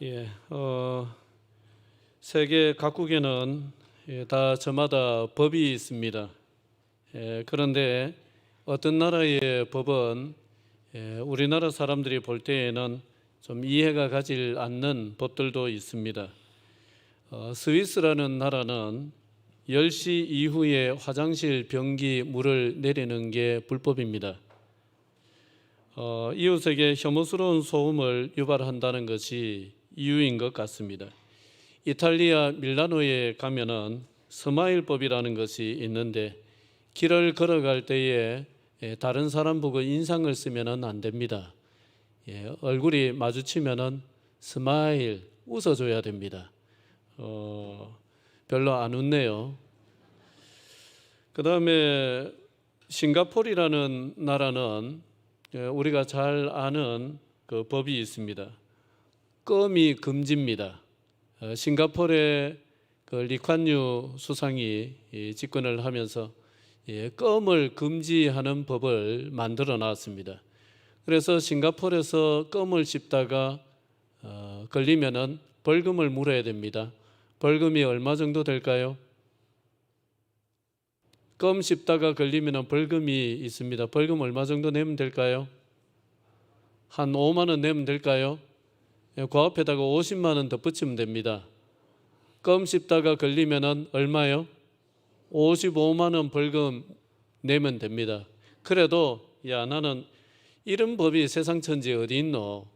예, 세계 각국에는 다 저마다 법이 있습니다. 그런데 어떤 나라의 법은 우리나라 사람들이 볼 때에는 좀 이해가 가질 않는 법들도 있습니다. 스위스라는 나라는 10시 이후에 화장실 변기 물을 내리는 게 불법입니다. 이웃에게 혐오스러운 소음을 유발한다는 것이 이유인 것 같습니다. 이탈리아 밀라노에 가면은 스마일법이라는 것이 있는데 길을 걸어갈 때에 다른 사람 보고 인상을 쓰면은 안 됩니다. 얼굴이 마주치면은 스마일 웃어줘야 됩니다. 별로 안 웃네요. 그 다음에 싱가포르라는 나라는 우리가 잘 아는 그 법이 있습니다. 껌이 금지입니다. 싱가포르의 그 리콴유 수상이 집권을 하면서 껌을 금지하는 법을 만들어 놨습니다. 그래서 싱가포르에서 껌을 씹다가 걸리면은 벌금을 물어야 됩니다. 벌금이 얼마 정도 될까요? 껌 씹다가 걸리면 벌금이 있습니다. 벌금 얼마 정도 내면 될까요? 한 5만 원 내면 될까요? 그 앞에다가 50만 원 더 붙이면 됩니다. 껌 씹다가 걸리면 얼마요? 55만 원 벌금 내면 됩니다. 그래도 야 나는 이런 법이 세상 천지에 어디 있노?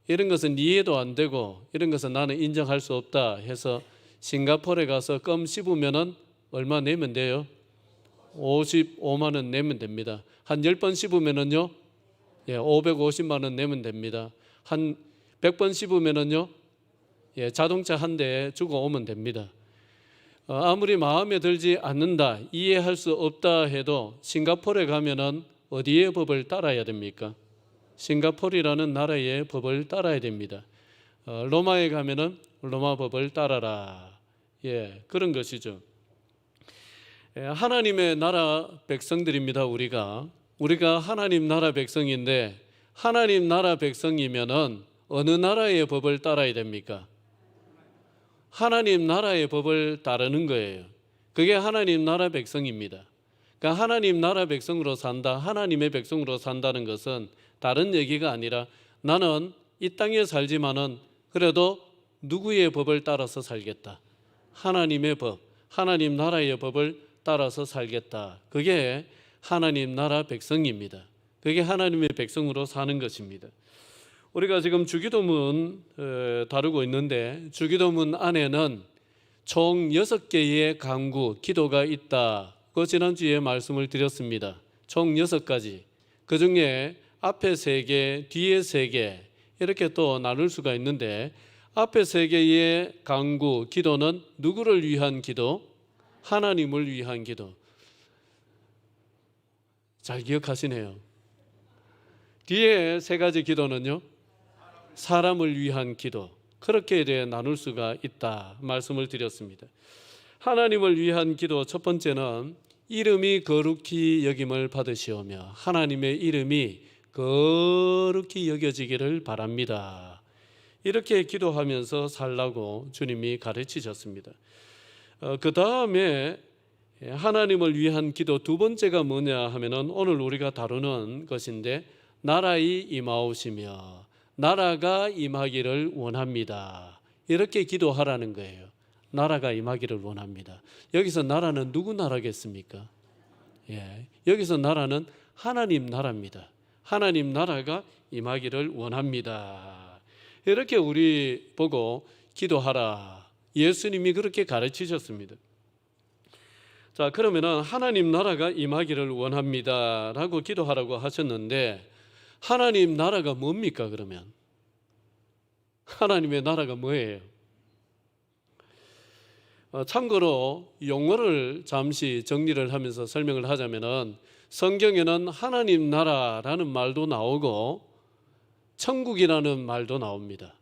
이런 것은 이해도 안 되고 이런 것은 나는 인정할 수 없다 해서 싱가포르에 가서 껌 씹으면 얼마 내면 돼요? 55만 원 내면 됩니다. 한 10번 씹으면은요, 550만 원 내면 됩니다. 한 100번 씹으면은요, 자동차 한 대 주고 오면 됩니다. 아무리 마음에 들지 않는다, 이해할 수 없다 해도 싱가포르에 가면은 어디의 법을 따라야 됩니까? 싱가포르라는 나라의 법을 따라야 됩니다. 로마에 가면은 로마 법을 따라라. 그런 것이죠. 하나님의 나라 백성들입니다. 우리가 하나님 나라 백성인데 하나님 나라 백성이면은 어느 나라의 법을 따라야 됩니까? 하나님 나라의 법을 따르는 거예요. 그게 하나님 나라 백성입니다. 그러니까 하나님 나라 백성으로 산다, 하나님의 백성으로 산다는 것은 다른 얘기가 아니라 나는 이 땅에 살지만은 그래도 누구의 법을 따라서 살겠다. 하나님의 법, 하나님 나라의 법을 따라서 살겠다. 그게 하나님 나라 백성입니다. 그게 하나님의 백성으로 사는 것입니다. 우리가 지금 주기도문 다루고 있는데 주기도문 안에는 총 6개의 간구, 기도가 있다. 그 지난주에 말씀을 드렸습니다. 총 6가지. 그 중에 앞에 3개, 뒤에 3개 이렇게 또 나눌 수가 있는데 앞에 3개의 간구, 기도는 누구를 위한 기도? 하나님을 위한 기도. 잘 기억하시네요. 뒤에 3가지 기도는요, 사람을 위한 기도. 그렇게 나눌 수가 있다 말씀을 드렸습니다. 하나님을 위한 기도 첫 번째는 이름이 거룩히 여김을 받으시오며 하나님의 이름이 거룩히 여겨지기를 바랍니다. 이렇게 기도하면서 살라고 주님이 가르치셨습니다. 그 다음에 하나님을 위한 기도 두 번째가 뭐냐 하면은 오늘 우리가 다루는 것인데 나라의 임하오시며 나라가 임하기를 원합니다. 이렇게 기도하라는 거예요. 나라가 임하기를 원합니다. 여기서 나라는 누구 나라겠습니까? 여기서 나라는 하나님 나라입니다. 하나님 나라가 임하기를 원합니다. 이렇게 우리 보고 기도하라. 예수님이 그렇게 가르치셨습니다. 자, 그러면은 하나님 나라가 임하기를 원합니다라고 기도하라고 하셨는데 하나님 나라가 뭡니까 그러면? 하나님의 나라가 뭐예요? 참고로 용어를 잠시 정리를 하면서 설명을 하자면은 성경에는 하나님 나라라는 말도 나오고 천국이라는 말도 나옵니다.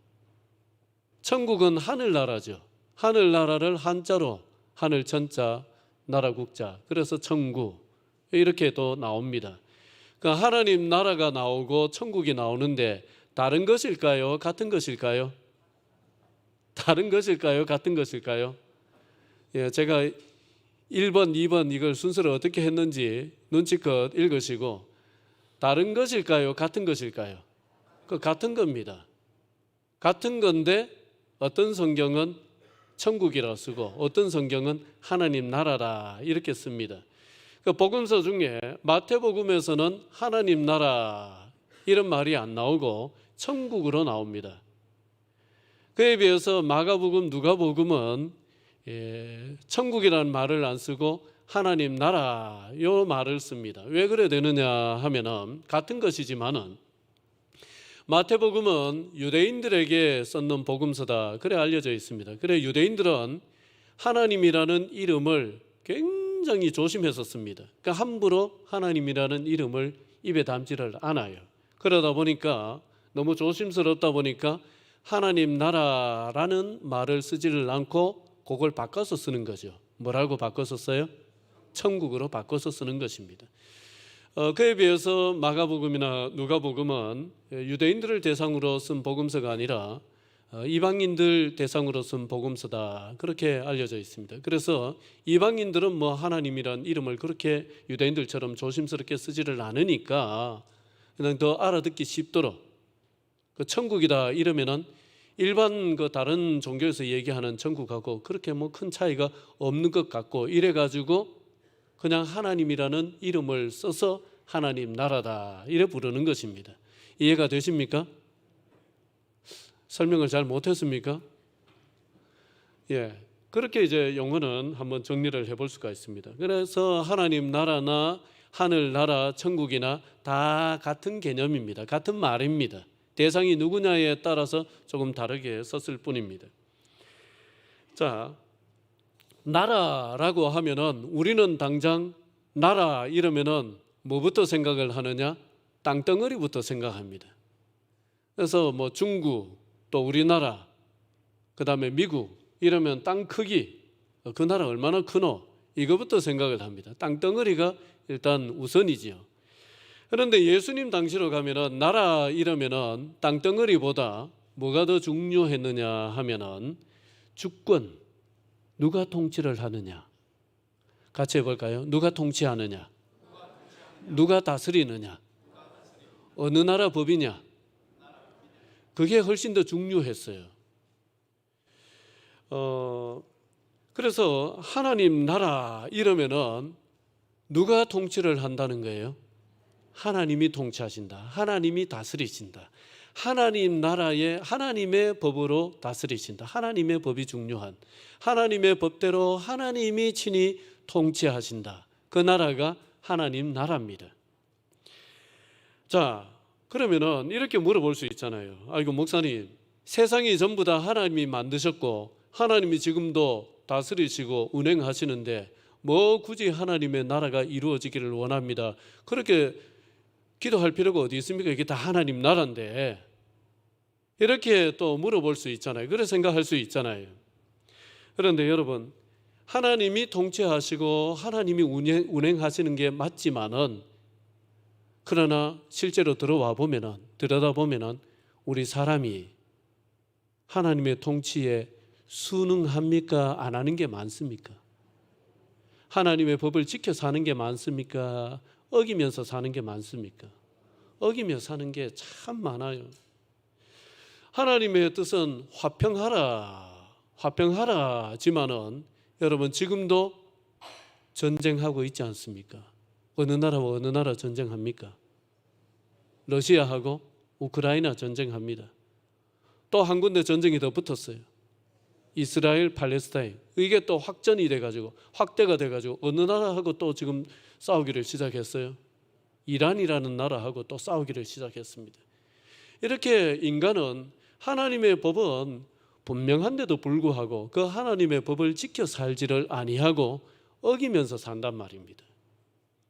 천국은 하늘나라죠. 하늘나라를 한자로 하늘 천자, 나라 국자, 그래서 천국 이렇게 또 나옵니다. 그러니까 하나님 나라가 나오고 천국이 나오는데 다른 것일까요? 같은 것일까요? 다른 것일까요? 같은 것일까요? 예, 제가 1번, 2번 이걸 순서를 어떻게 했는지 눈치껏 읽으시고 다른 것일까요? 같은 것일까요? 그 같은 겁니다. 같은 건데 어떤 성경은 천국이라 쓰고 어떤 성경은 하나님 나라라 이렇게 씁니다. 그 복음서 중에 마태복음에서는 하나님 나라 이런 말이 안 나오고 천국으로 나옵니다. 그에 비해서 마가복음, 누가복음은 천국이라는 말을 안 쓰고 하나님 나라 이 말을 씁니다. 왜 그래 되느냐 하면은 같은 것이지만은 마태복음은 유대인들에게 썼는 복음서다 그래 알려져 있습니다. 그래 유대인들은 하나님이라는 이름을 굉장히 조심했었습니다. 그러니까 함부로 하나님이라는 이름을 입에 담지를 않아요. 그러다 보니까 너무 조심스럽다 보니까 하나님 나라라는 말을 쓰지를 않고 그걸 바꿔서 쓰는 거죠. 뭐라고 바꿔서 써요? 천국으로 바꿔서 쓰는 것입니다. 그에 비해서 마가복음이나 누가복음은 유대인들을 대상으로 쓴 복음서가 아니라 이방인들 대상으로 쓴 복음서다 그렇게 알려져 있습니다. 그래서 이방인들은 뭐 하나님이란 이름을 그렇게 유대인들처럼 조심스럽게 쓰지를 않으니까 그냥 더 알아듣기 쉽도록 그 천국이다 이러면은 일반 그 다른 종교에서 얘기하는 천국하고 그렇게 뭐 큰 차이가 없는 것 같고 이래 가지고 그냥 하나님이라는 이름을 써서 하나님 나라다 이래 부르는 것입니다. 이해가 되십니까? 설명을 잘 못했습니까? 예, 그렇게 이제 용어는 한번 정리를 해볼 수가 있습니다. 그래서 하나님 나라나 하늘 나라, 천국이나 다 같은 개념입니다. 같은 말입니다. 대상이 누구냐에 따라서 조금 다르게 썼을 뿐입니다. 자, 나라라고 하면은 우리는 당장 나라 이러면은 뭐부터 생각을 하느냐? 땅덩어리부터 생각합니다. 그래서 뭐 중국 또 우리나라 그다음에 미국 이러면 땅 크기 그 나라 얼마나 크노 이거부터 생각을 합니다. 땅덩어리가 일단 우선이지요. 그런데 예수님 당시로 가면은 나라 이러면은 땅덩어리보다 뭐가 더 중요했느냐 하면은 주권 누가 통치를 하느냐 같이 해볼까요? 누가 통치하느냐 누가 다스리느냐 어느 나라 법이냐 그게 훨씬 더 중요했어요. 그래서 하나님 나라 이러면은 누가 통치를 한다는 거예요? 하나님이 통치하신다. 하나님이 다스리신다. 하나님 나라에 하나님의 법으로 다스리신다. 하나님의 법이 중요한 하나님의 법대로 하나님이 친히 통치하신다. 그 나라가 하나님 나라입니다. 자, 그러면은 이렇게 물어볼 수 있잖아요. 아이고 목사님, 세상이 전부 다 하나님이 만드셨고 하나님이 지금도 다스리시고 운행하시는데 뭐 굳이 하나님의 나라가 이루어지기를 원합니다. 그렇게 기도할 필요가 어디 있습니까? 이게 다 하나님 나라인데 이렇게 또 물어볼 수 있잖아요. 그래 생각할 수 있잖아요. 그런데 여러분 하나님이 통치하시고 하나님이 운행하시는 게 맞지만은 그러나 실제로 들여다보면은 우리 사람이 하나님의 통치에 순응합니까? 안 하는 게 많습니까? 하나님의 법을 지켜 사는 게 많습니까? 어기면서 사는 게 많습니까? 어기며 사는 게 참 많아요. 하나님의 뜻은 화평하라지만은 여러분 지금도 전쟁하고 있지 않습니까? 어느 나라와 어느 나라 전쟁합니까? 러시아하고 우크라이나 전쟁합니다. 또 한 군데 전쟁이 더 붙었어요. 이스라엘, 팔레스타인. 이게 또 확전이 돼가지고 확대가 돼가지고 어느 나라하고 또 지금 싸우기를 시작했어요? 이란이라는 나라하고 또 싸우기를 시작했습니다. 이렇게 인간은 하나님의 법은 분명한데도 불구하고 그 하나님의 법을 지켜 살지를 아니하고 어기면서 산단 말입니다.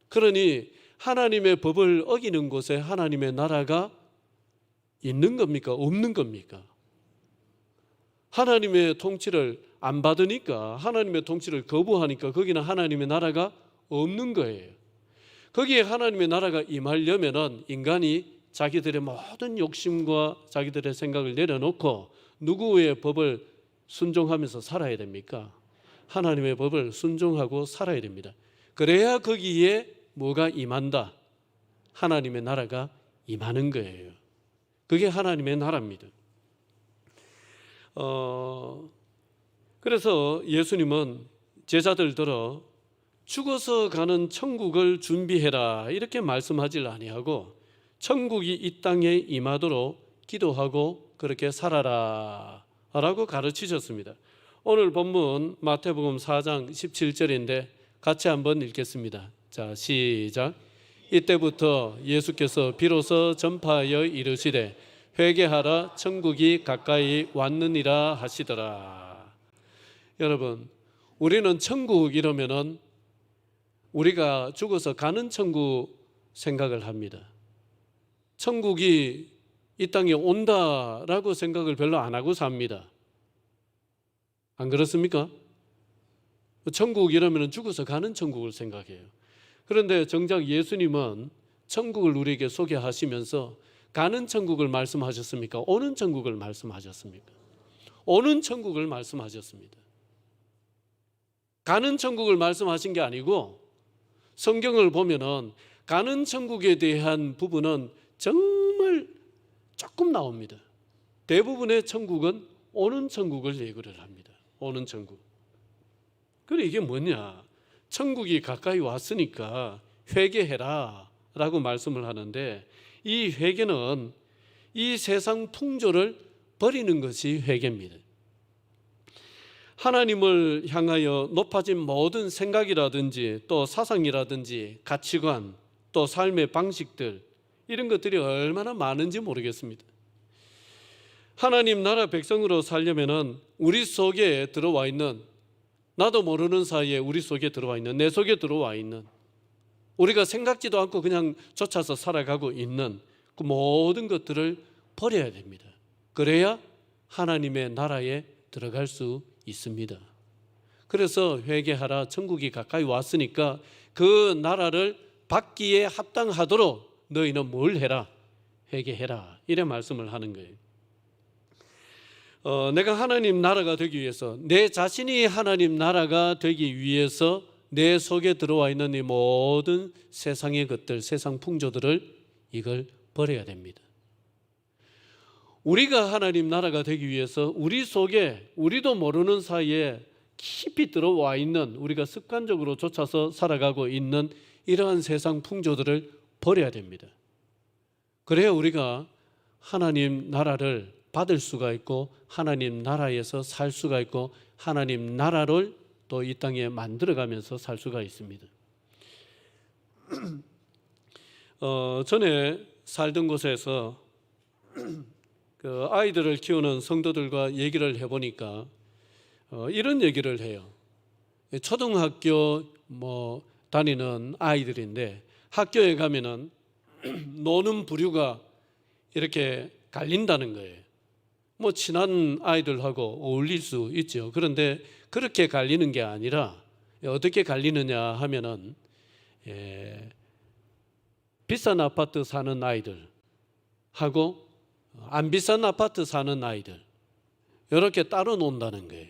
그러니 하나님의 법을 어기는 곳에 하나님의 나라가 있는 겁니까? 없는 겁니까? 하나님의 통치를 안 받으니까 하나님의 통치를 거부하니까 거기는 하나님의 나라가 없는 거예요. 거기에 하나님의 나라가 임하려면은 인간이 자기들의 모든 욕심과 자기들의 생각을 내려놓고 누구의 법을 순종하면서 살아야 됩니까? 하나님의 법을 순종하고 살아야 됩니다. 그래야 거기에 뭐가 임한다? 하나님의 나라가 임하는 거예요. 그게 하나님의 나라입니다. 그래서 예수님은 제자들들어 죽어서 가는 천국을 준비해라 이렇게 말씀하질 아니하고 천국이 이 땅에 임하도록 기도하고 그렇게 살아라 라고 가르치셨습니다. 오늘 본문 마태복음 4장 17절인데 같이 한번 읽겠습니다. 자, 시작. 이때부터 예수께서 비로소 전파하여 이르시되 회개하라 천국이 가까이 왔느니라 하시더라. 여러분, 우리는 천국 이러면은 우리가 죽어서 가는 천국 생각을 합니다. 천국이 이 땅에 온다라고 생각을 별로 안 하고 삽니다. 안 그렇습니까? 천국 이러면 죽어서 가는 천국을 생각해요. 그런데 정작 예수님은 천국을 우리에게 소개하시면서 가는 천국을 말씀하셨습니까? 오는 천국을 말씀하셨습니까? 오는 천국을 말씀하셨습니다. 가는 천국을 말씀하신 게 아니고 성경을 보면은 가는 천국에 대한 부분은 정말 조금 나옵니다. 대부분의 천국은 오는 천국을 얘기를 합니다. 오는 천국. 그래 이게 뭐냐? 천국이 가까이 왔으니까 회개해라 라고 말씀을 하는데 이 회개는 이 세상 풍조를 버리는 것이 회개입니다. 하나님을 향하여 높아진 모든 생각이라든지 또 사상이라든지 가치관 또 삶의 방식들 이런 것들이 얼마나 많은지 모르겠습니다. 하나님 나라 백성으로 살려면은 우리 속에 들어와 있는 나도 모르는 사이에 우리 속에 들어와 있는 내 속에 들어와 있는 우리가 생각지도 않고 그냥 쫓아서 살아가고 있는 그 모든 것들을 버려야 됩니다. 그래야 하나님의 나라에 들어갈 수 있습니다. 그래서 회개하라 천국이 가까이 왔으니까 그 나라를 받기에 합당하도록 너희는 뭘 해라? 회개해라 이래 말씀을 하는 거예요. 내가 하나님 나라가 되기 위해서 내 자신이 하나님 나라가 되기 위해서 내 속에 들어와 있는 이 모든 세상의 것들 세상 풍조들을 이걸 버려야 됩니다. 우리가 하나님 나라가 되기 위해서 우리 속에 우리도 모르는 사이에 깊이 들어와 있는 우리가 습관적으로 쫓아서 살아가고 있는 이러한 세상 풍조들을 버려야 됩니다. 그래야 우리가 하나님 나라를 받을 수가 있고 하나님 나라에서 살 수가 있고 하나님 나라를 또 이 땅에 만들어가면서 살 수가 있습니다. 전에 살던 곳에서 그 아이들을 키우는 성도들과 얘기를 해보니까 이런 얘기를 해요. 초등학교 다니는 아이들인데 학교에 가면은 노는 부류가 이렇게 갈린다는 거예요. 친한 아이들하고 어울릴 수 있죠. 그런데 그렇게 갈리는 게 아니라 어떻게 갈리느냐 하면은 비싼 아파트 사는 아이들하고 안 비싼 아파트 사는 아이들 이렇게 따로 논다는 거예요.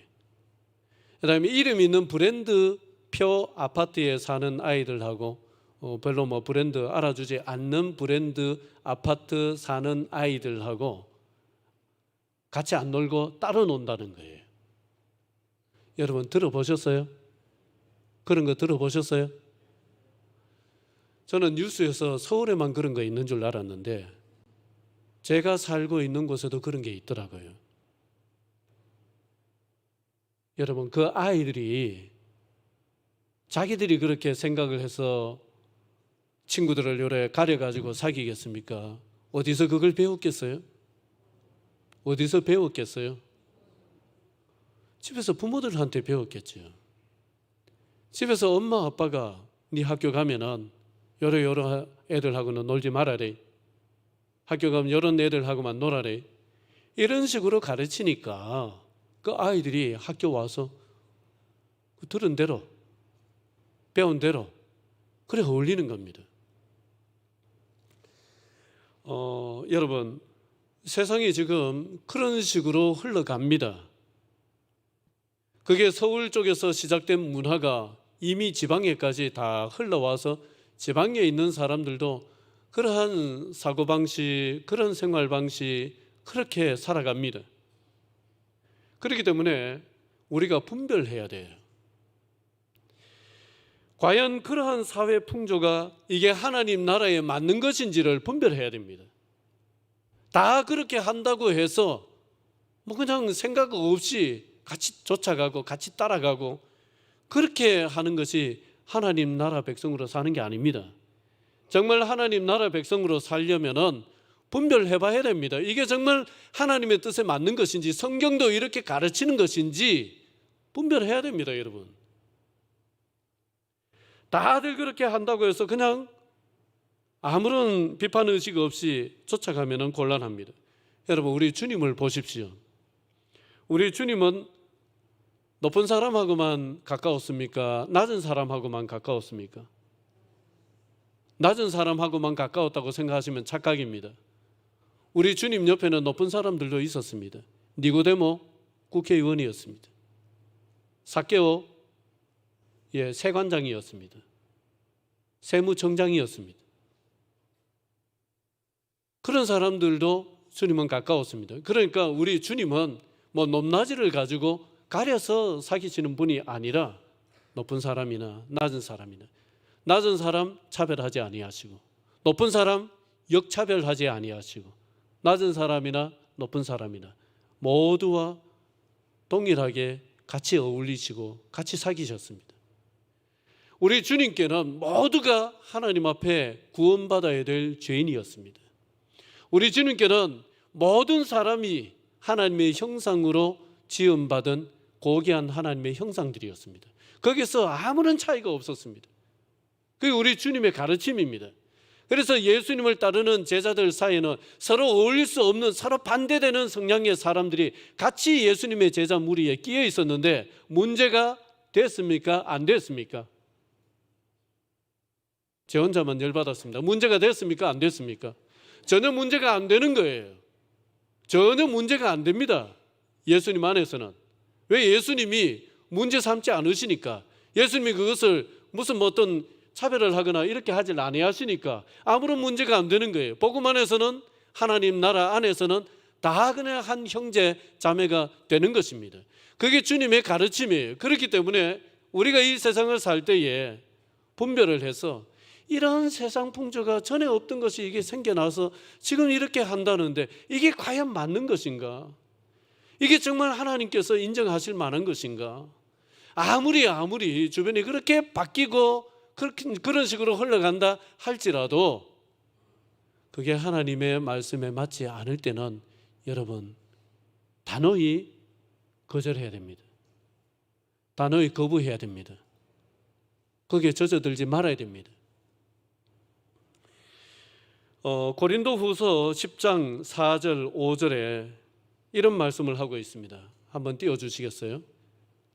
그다음에 이름 있는 브랜드표 아파트에 사는 아이들하고 별로 브랜드 알아주지 않는 브랜드 아파트 사는 아이들하고 같이 안 놀고 따로 논다는 거예요. 여러분 들어보셨어요? 그런 거 들어보셨어요? 저는 뉴스에서 서울에만 그런 거 있는 줄 알았는데 제가 살고 있는 곳에도 그런 게 있더라고요. 여러분 그 아이들이 자기들이 그렇게 생각을 해서 친구들을 요래 가려가지고 사귀겠습니까? 어디서 그걸 배웠겠어요? 어디서 배웠겠어요? 집에서 부모들한테 배웠겠죠. 집에서 엄마 아빠가 네 학교 가면은 여러 애들하고는 놀지 말아래. 학교 가면 이런 애들하고만 놀아래. 이런 식으로 가르치니까 그 아이들이 학교 와서 들은 대로 배운 대로 그래 어울리는 겁니다. 여러분 세상이 지금 그런 식으로 흘러갑니다. 그게 서울 쪽에서 시작된 문화가 이미 지방에까지 다 흘러와서 지방에 있는 사람들도 그러한 사고방식, 그런 생활방식, 그렇게 살아갑니다. 그렇기 때문에 우리가 분별해야 돼요. 과연 그러한 사회 풍조가 이게 하나님 나라에 맞는 것인지를 분별해야 됩니다. 다 그렇게 한다고 해서 뭐 그냥 생각 없이 같이 쫓아가고 같이 따라가고 그렇게 하는 것이 하나님 나라 백성으로 사는 게 아닙니다. 정말 하나님 나라 백성으로 살려면은 분별해 봐야 됩니다. 이게 정말 하나님의 뜻에 맞는 것인지, 성경도 이렇게 가르치는 것인지 분별해야 됩니다, 여러분. 다들 그렇게 한다고 해서 그냥 아무런 비판 의식 없이 쫓아가면 곤란합니다. 여러분, 우리 주님을 보십시오. 우리 주님은 높은 사람하고만 가까웠습니까? 낮은 사람하고만 가까웠습니까? 낮은 사람하고만 가까웠다고 생각하시면 착각입니다. 우리 주님 옆에는 높은 사람들도 있었습니다. 니고데모 국회의원이었습니다. 삭개오 세관장이었습니다. 세무청장이었습니다. 그런 사람들도 주님은 가까웠습니다. 그러니까 우리 주님은 뭐 높낮이를 가지고 가려서 사귀시는 분이 아니라 높은 사람이나 낮은 사람이나, 낮은 사람 차별하지 아니하시고 높은 사람 역차별하지 아니하시고 낮은 사람이나 높은 사람이나 모두와 동일하게 같이 어울리시고 같이 사귀셨습니다. 우리 주님께는 모두가 하나님 앞에 구원받아야 될 죄인이었습니다. 우리 주님께는 모든 사람이 하나님의 형상으로 지음받은 고귀한 하나님의 형상들이었습니다. 거기서 아무런 차이가 없었습니다. 그게 우리 주님의 가르침입니다. 그래서 예수님을 따르는 제자들 사이에는 서로 어울릴 수 없는, 서로 반대되는 성향의 사람들이 같이 예수님의 제자 무리에 끼어 있었는데 문제가 됐습니까? 안 됐습니까? 제 혼자만 열받았습니다. 문제가 됐습니까? 안 됐습니까? 전혀 문제가 안 되는 거예요. 전혀 문제가 안 됩니다. 예수님 안에서는. 왜? 예수님이 문제 삼지 않으시니까. 예수님이 그것을 무슨 뭐 어떤 차별을 하거나 이렇게 하질 아니하시니까 아무런 문제가 안 되는 거예요. 복음 안에서는, 하나님 나라 안에서는 다 그냥 한 형제 자매가 되는 것입니다. 그게 주님의 가르침이에요. 그렇기 때문에 우리가 이 세상을 살 때에 분별을 해서 이런 세상 풍조가 전에 없던 것이 이게 생겨나서 지금 이렇게 한다는데 이게 과연 맞는 것인가? 이게 정말 하나님께서 인정하실 만한 것인가? 아무리 주변이 그렇게 바뀌고 그런 식으로 흘러간다 할지라도 그게 하나님의 말씀에 맞지 않을 때는 여러분 단호히 거절해야 됩니다. 단호히 거부해야 됩니다. 거기에 젖어들지 말아야 됩니다. 고린도후서 10장 4절 5절에 이런 말씀을 하고 있습니다. 한번 띄워주시겠어요?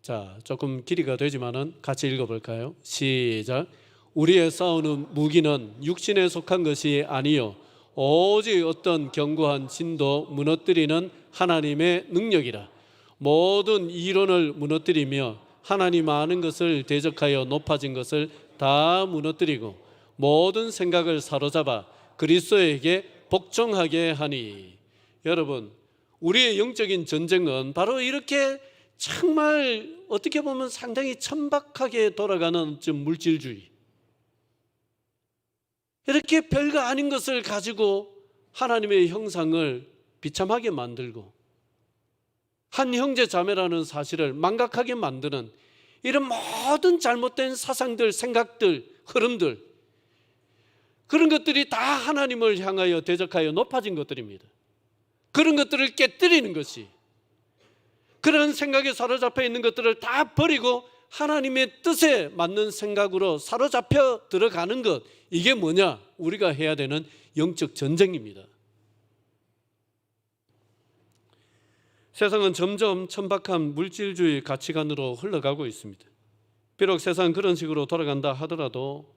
자, 조금 길이가 되지만은 같이 읽어볼까요? 시작. 우리의 싸우는 무기는 육신에 속한 것이 아니요 오직 어떤 견고한 진도 무너뜨리는 하나님의 능력이라. 모든 이론을 무너뜨리며 하나님 아는 것을 대적하여 높아진 것을 다 무너뜨리고 모든 생각을 사로잡아 그리스도에게 복종하게 하니. 여러분, 우리의 영적인 전쟁은 바로 이렇게 정말 어떻게 보면 상당히 천박하게 돌아가는 물질주의, 이렇게 별거 아닌 것을 가지고 하나님의 형상을 비참하게 만들고 한 형제 자매라는 사실을 망각하게 만드는 이런 모든 잘못된 사상들, 생각들, 흐름들, 그런 것들이 다 하나님을 향하여 대적하여 높아진 것들입니다. 그런 것들을 깨뜨리는 것이, 그런 생각에 사로잡혀 있는 것들을 다 버리고 하나님의 뜻에 맞는 생각으로 사로잡혀 들어가는 것, 이게 뭐냐? 우리가 해야 되는 영적 전쟁입니다. 세상은 점점 천박한 물질주의 가치관으로 흘러가고 있습니다. 비록 세상 그런 식으로 돌아간다 하더라도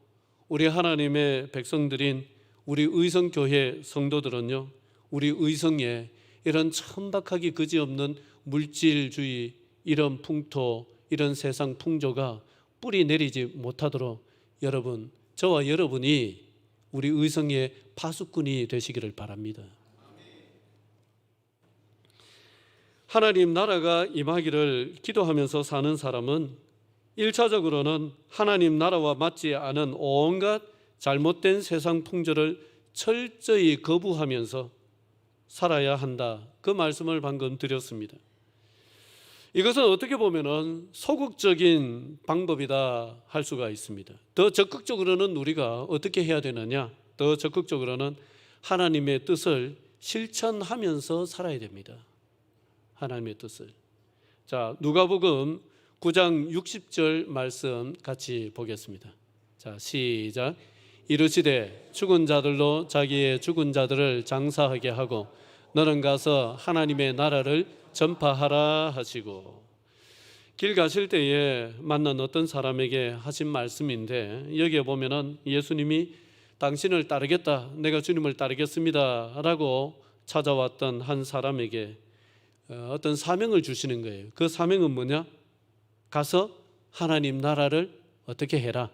우리 하나님의 백성들인 우리 의성교회 성도들은요, 우리 의성에 이런 천박하기 그지없는 물질주의, 이런 풍토, 이런 세상 풍조가 뿌리 내리지 못하도록 여러분, 저와 여러분이 우리 의성의 파수꾼이 되시기를 바랍니다. 하나님 나라가 임하기를 기도하면서 사는 사람은 1차적으로는 하나님 나라와 맞지 않은 온갖 잘못된 세상 풍조를 철저히 거부하면서 살아야 한다. 그 말씀을 방금 드렸습니다. 이것은 어떻게 보면은 소극적인 방법이다 할 수가 있습니다. 더 적극적으로는 우리가 어떻게 해야 되느냐? 더 적극적으로는 하나님의 뜻을 실천하면서 살아야 됩니다. 하나님의 뜻을. 자, 누가복음 9장 60절 말씀 같이 보겠습니다. 자, 시작. 이르시되 죽은 자들로 자기의 죽은 자들을 장사하게 하고 너는 가서 하나님의 나라를 전파하라 하시고. 길 가실 때에 만난 어떤 사람에게 하신 말씀인데, 여기에 보면은 예수님이 당신을 따르겠다, 내가 주님을 따르겠습니다 라고 찾아왔던 한 사람에게 어떤 사명을 주시는 거예요. 그 사명은 뭐냐? 가서 하나님 나라를 어떻게 해라?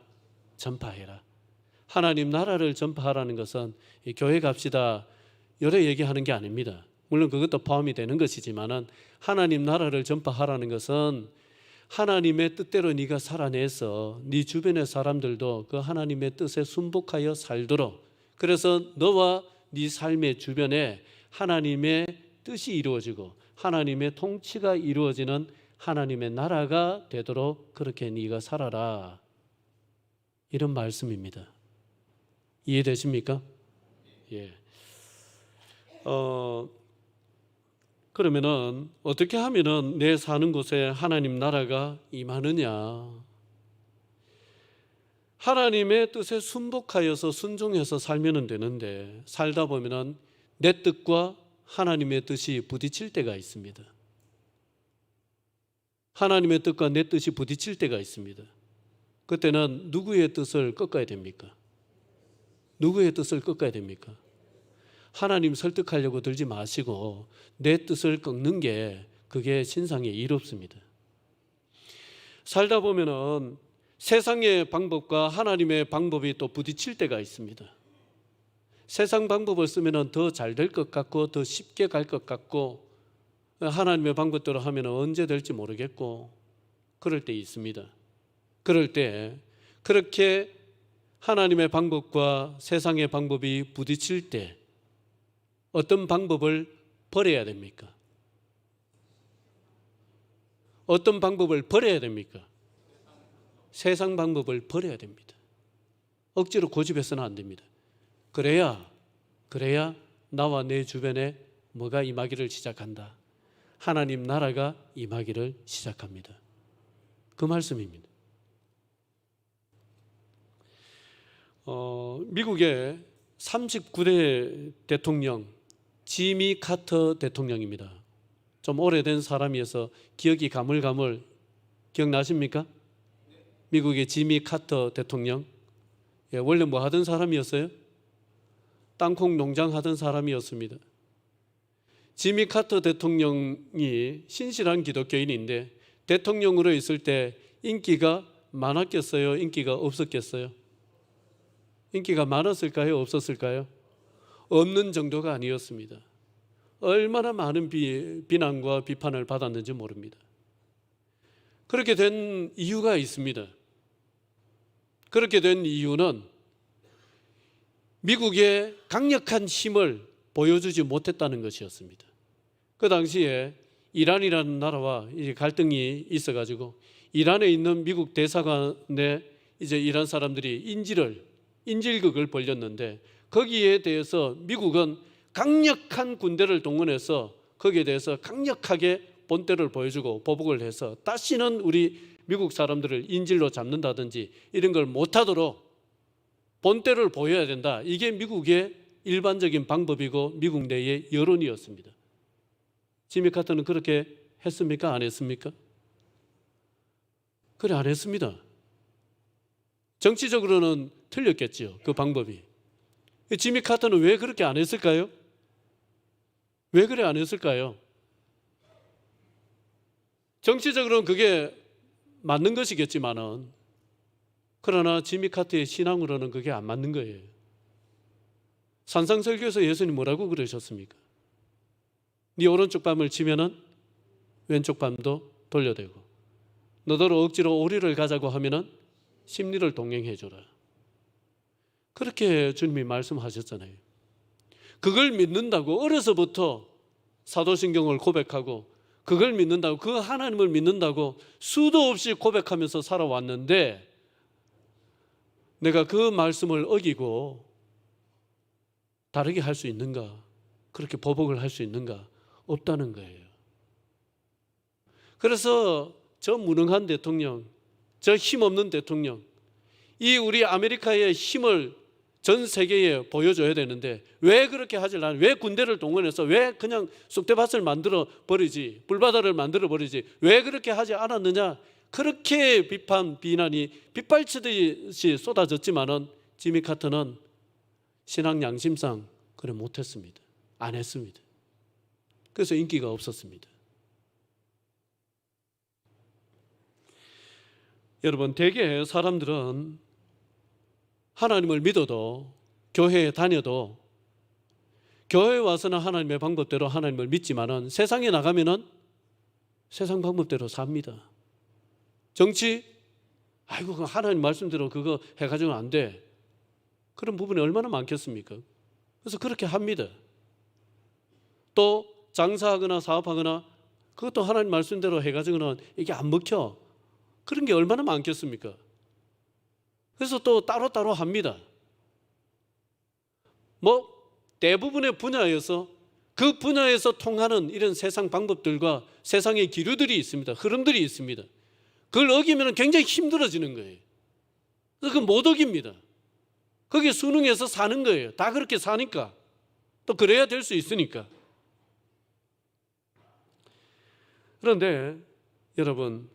전파해라. 하나님 나라를 전파하라는 것은 교회 갑시다 여러 얘기하는 게 아닙니다. 물론 그것도 포함이 되는 것이지만은 하나님 나라를 전파하라는 것은 하나님의 뜻대로 네가 살아내서 네 주변의 사람들도 그 하나님의 뜻에 순복하여 살도록, 그래서 너와 네 삶의 주변에 하나님의 뜻이 이루어지고 하나님의 통치가 이루어지는 하나님의 나라가 되도록 그렇게 네가 살아라, 이런 말씀입니다. 이해되십니까? 예. 그러면은 어떻게 하면은 내 사는 곳에 하나님 나라가 임하느냐? 하나님의 뜻에 순복하여서 순종해서 살면 되는데, 살다 보면은 내 뜻과 하나님의 뜻이 부딪힐 때가 있습니다. 하나님의 뜻과 내 뜻이 부딪힐 때가 있습니다. 그때는 누구의 뜻을 꺾어야 됩니까? 누구의 뜻을 꺾어야 됩니까? 하나님 설득하려고 들지 마시고 내 뜻을 꺾는 게 그게 신상에 이롭습니다. 살다 보면은 세상의 방법과 하나님의 방법이 또 부딪힐 때가 있습니다. 세상 방법을 쓰면은 더 잘 될 것 같고 더 쉽게 갈 것 같고, 하나님의 방법대로 하면 언제 될지 모르겠고, 그럴 때 있습니다. 그럴 때 그렇게 하나님의 방법과 세상의 방법이 부딪힐 때 어떤 방법을 버려야 됩니까? 어떤 방법을 버려야 됩니까? 세상 방법을 버려야 됩니다. 억지로 고집해서는 안 됩니다. 그래야 나와 내 주변에 뭐가 임하기를 시작한다. 하나님 나라가 임하기를 시작합니다. 그 말씀입니다. 미국의 39대 대통령 지미 카터 대통령입니다. 좀 오래된 사람이어서 기억이 가물가물 기억나십니까? 미국의 지미 카터 대통령. 원래 뭐 하던 사람이었어요? 땅콩 농장 하던 사람이었습니다. 지미 카터 대통령이 신실한 기독교인인데 대통령으로 있을 때 인기가 많았겠어요? 인기가 없었겠어요? 인기가 많았을까요? 없었을까요? 없는 정도가 아니었습니다. 얼마나 많은 비난과 비판을 받았는지 모릅니다. 그렇게 된 이유가 있습니다. 그렇게 된 이유는 미국의 강력한 힘을 보여주지 못했다는 것이었습니다. 그 당시에 이란이라는 나라와 이제 갈등이 있어가지고 이란에 있는 미국 대사관에 이제 이란 사람들이 인질극을 벌였는데, 거기에 대해서 미국은 강력한 군대를 동원해서 거기에 대해서 강력하게 본때를 보여주고 보복을 해서 다시는 우리 미국 사람들을 인질로 잡는다든지 이런 걸 못하도록 본때를 보여야 된다. 이게 미국의 일반적인 방법이고 미국 내의 여론이었습니다. 지미 카터는 그렇게 했습니까? 안 했습니까? 그래, 안 했습니다. 정치적으로는 틀렸겠죠, 그 방법이. 지미 카터는 왜 그렇게 안 했을까요? 왜 그래 안 했을까요? 정치적으로는 그게 맞는 것이겠지만은, 그러나 지미 카트의 신앙으로는 그게 안 맞는 거예요. 산상설교에서 예수님 뭐라고 그러셨습니까? 네 오른쪽 밤을 치면은 왼쪽 밤도 돌려대고, 너더러 억지로 오리를 가자고 하면은 심리를 동행해 주라. 그렇게 주님이 말씀하셨잖아요. 그걸 믿는다고 어려서부터 사도신경을 고백하고, 그걸 믿는다고, 그 하나님을 믿는다고 수도 없이 고백하면서 살아왔는데, 내가 그 말씀을 어기고 다르게 할 수 있는가? 그렇게 보복을 할 수 있는가? 없다는 거예요. 그래서 저 무능한 대통령, 저 힘없는 대통령, 이 우리 아메리카의 힘을 전 세계에 보여줘야 되는데 왜 그렇게 하질 않아요? 왜 군대를 동원해서 왜 그냥 쑥대밭을 만들어 버리지, 불바다를 만들어 버리지, 왜 그렇게 하지 않았느냐? 그렇게 비난이 빗발치듯이 쏟아졌지만은 지미 카터는 신앙 양심상 그래 못했습니다. 안 했습니다. 그래서 인기가 없었습니다. 여러분, 대개 사람들은 하나님을 믿어도, 교회에 다녀도, 교회에 와서는 하나님의 방법대로 하나님을 믿지만은 세상에 나가면은 세상 방법대로 삽니다. 정치? 아이고, 하나님 말씀대로 그거 해가지고는 안 돼. 그런 부분이 얼마나 많겠습니까? 그래서 그렇게 합니다. 또 장사하거나 사업하거나 그것도 하나님 말씀대로 해가지고는 이게 안 먹혀. 그런 게 얼마나 많겠습니까? 그래서 또 따로따로 합니다. 뭐 대부분의 분야에서 그 분야에서 통하는 이런 세상 방법들과 세상의 기류들이 있습니다. 흐름들이 있습니다. 그걸 어기면 굉장히 힘들어지는 거예요. 그래서 그건 못 어깁니다. 거기에 순응해서 사는 거예요. 다 그렇게 사니까. 또 그래야 될 수 있으니까. 그런데 여러분,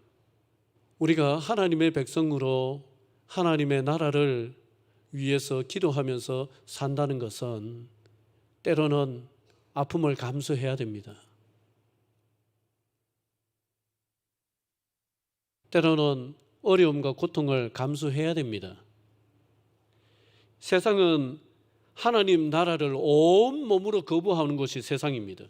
우리가 하나님의 백성으로 하나님의 나라를 위해서 기도하면서 산다는 것은 때로는 아픔을 감수해야 됩니다. 때로는 어려움과 고통을 감수해야 됩니다. 세상은 하나님 나라를 온 몸으로 거부하는 것이 세상입니다.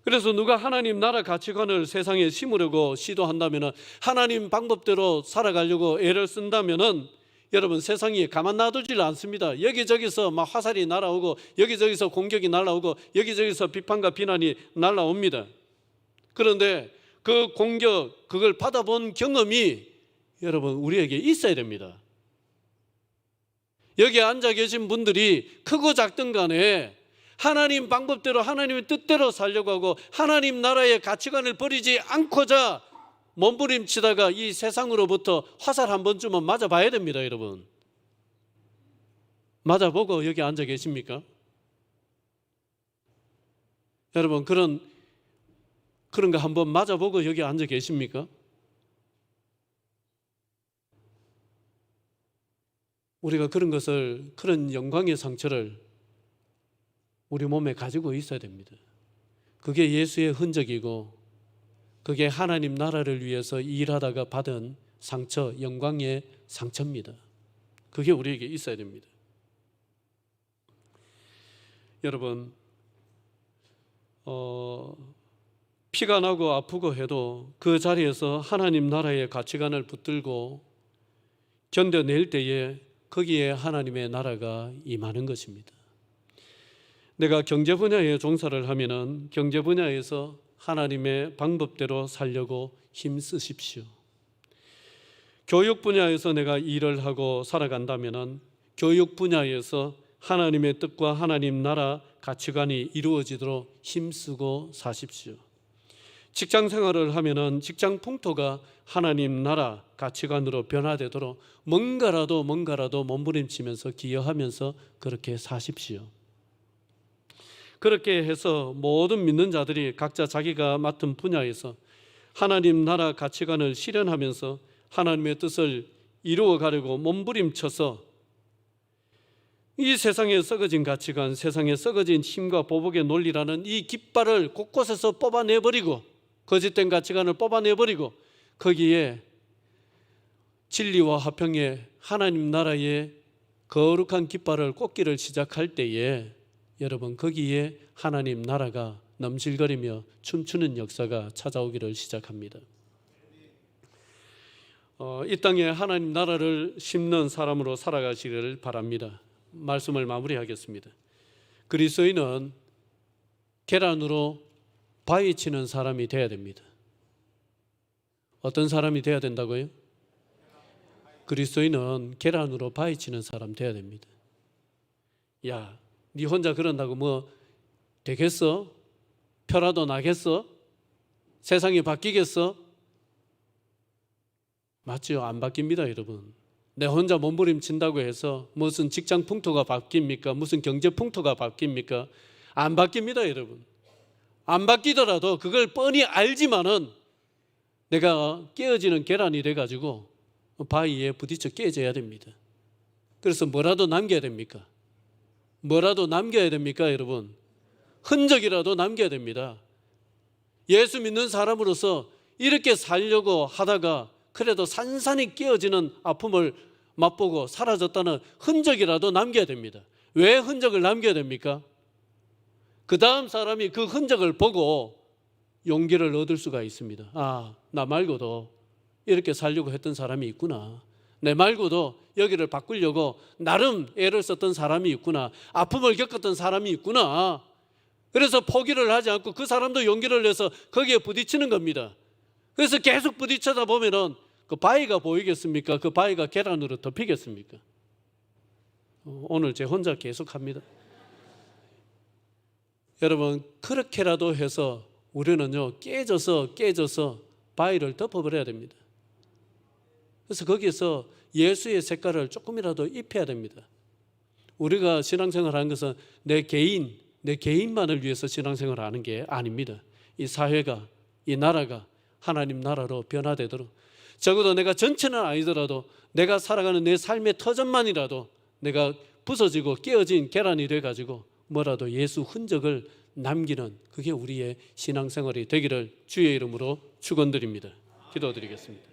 그래서 누가 하나님 나라 가치관을 세상에 심으려고 시도한다면, 하나님 방법대로 살아가려고 애를 쓴다면 여러분, 세상이 가만 놔두질 않습니다. 여기저기서 막 화살이 날아오고, 여기저기서 공격이 날아오고, 여기저기서 비판과 비난이 날아옵니다. 그런데 그 공격, 그걸 받아본 경험이 여러분 우리에게 있어야 됩니다. 여기 앉아 계신 분들이 크고 작든 간에 하나님 방법대로 하나님의 뜻대로 살려고 하고 하나님 나라의 가치관을 버리지 않고자 몸부림치다가 이 세상으로부터 화살 한 번쯤은 맞아봐야 됩니다. 여러분, 맞아보고 여기 앉아 계십니까? 여러분, 그런 거 한번 맞아보고 여기 앉아 계십니까? 우리가 그런 것을, 그런 영광의 상처를 우리 몸에 가지고 있어야 됩니다. 그게 예수의 흔적이고, 그게 하나님 나라를 위해서 일하다가 받은 상처, 영광의 상처입니다. 그게 우리에게 있어야 됩니다. 여러분, 피가 나고 아프고 해도 그 자리에서 하나님 나라의 가치관을 붙들고 견뎌낼 때에 거기에 하나님의 나라가 임하는 것입니다. 내가 경제 분야에 종사를 하면은 경제 분야에서 하나님의 방법대로 살려고 힘쓰십시오. 교육 분야에서 내가 일을 하고 살아간다면은 교육 분야에서 하나님의 뜻과 하나님 나라 가치관이 이루어지도록 힘쓰고 사십시오. 직장 생활을 하면은 직장 풍토가 하나님 나라 가치관으로 변화되도록 뭔가라도 몸부림치면서 기여하면서 그렇게 사십시오. 그렇게 해서 모든 믿는 자들이 각자 자기가 맡은 분야에서 하나님 나라 가치관을 실현하면서 하나님의 뜻을 이루어 가려고 몸부림쳐서 이 세상에 썩어진 가치관, 세상에 썩어진 힘과 보복의 논리라는 이 깃발을 곳곳에서 뽑아내버리고 거짓된 가치관을 뽑아내버리고 거기에 진리와 화평의 하나님 나라의 거룩한 깃발을 꽂기를 시작할 때에 여러분 거기에 하나님 나라가 넘실거리며 춤추는 역사가 찾아오기를 시작합니다. 이 땅에 하나님 나라를 심는 사람으로 살아가시기를 바랍니다. 말씀을 마무리하겠습니다. 그리스도인은 계란으로 바위 치는 사람이 돼야 됩니다. 어떤 사람이 돼야 된다고요? 그리스도인은 계란으로 바위 치는 사람 돼야 됩니다. 야, 네 혼자 그런다고 뭐 되겠어? 표라도 나겠어? 세상이 바뀌겠어? 맞죠? 안 바뀝니다, 여러분. 내 혼자 몸부림친다고 해서 무슨 직장 풍토가 바뀝니까? 무슨 경제 풍토가 바뀝니까? 안 바뀝니다, 여러분. 안 바뀌더라도 그걸 뻔히 알지만은 내가 깨어지는 계란이 돼가지고 바위에 부딪혀 깨져야 됩니다. 그래서 뭐라도 남겨야 됩니까? 뭐라도 남겨야 됩니까, 여러분? 흔적이라도 남겨야 됩니다. 예수 믿는 사람으로서 이렇게 살려고 하다가 그래도 산산이 깨어지는 아픔을 맛보고 사라졌다는 흔적이라도 남겨야 됩니다. 왜 흔적을 남겨야 됩니까? 그 다음 사람이 그 흔적을 보고 용기를 얻을 수가 있습니다. 아, 나 말고도 이렇게 살려고 했던 사람이 있구나. 내 말고도 여기를 바꾸려고 나름 애를 썼던 사람이 있구나. 아픔을 겪었던 사람이 있구나. 그래서 포기를 하지 않고 그 사람도 용기를 내서 거기에 부딪히는 겁니다. 그래서 계속 부딪혀다 보면은 그 바위가 보이겠습니까? 그 바위가 계란으로 덮이겠습니까? 오늘 제 혼자 계속 합니다. 여러분, 그렇게라도 해서 우리는요 깨져서 바위를 덮어버려야 됩니다. 그래서 거기에서 예수의 색깔을 조금이라도 입혀야 됩니다. 우리가 신앙생활 하는 것은 내 개인만을 위해서 신앙생활을 하는 게 아닙니다. 이 사회가, 이 나라가 하나님 나라로 변화되도록, 적어도 내가 전체는 아니더라도 내가 살아가는 내 삶의 터전만이라도 내가 부서지고 깨어진 계란이 돼가지고 뭐라도 예수 흔적을 남기는, 그게 우리의 신앙생활이 되기를 주의 이름으로 축원드립니다. 기도드리겠습니다.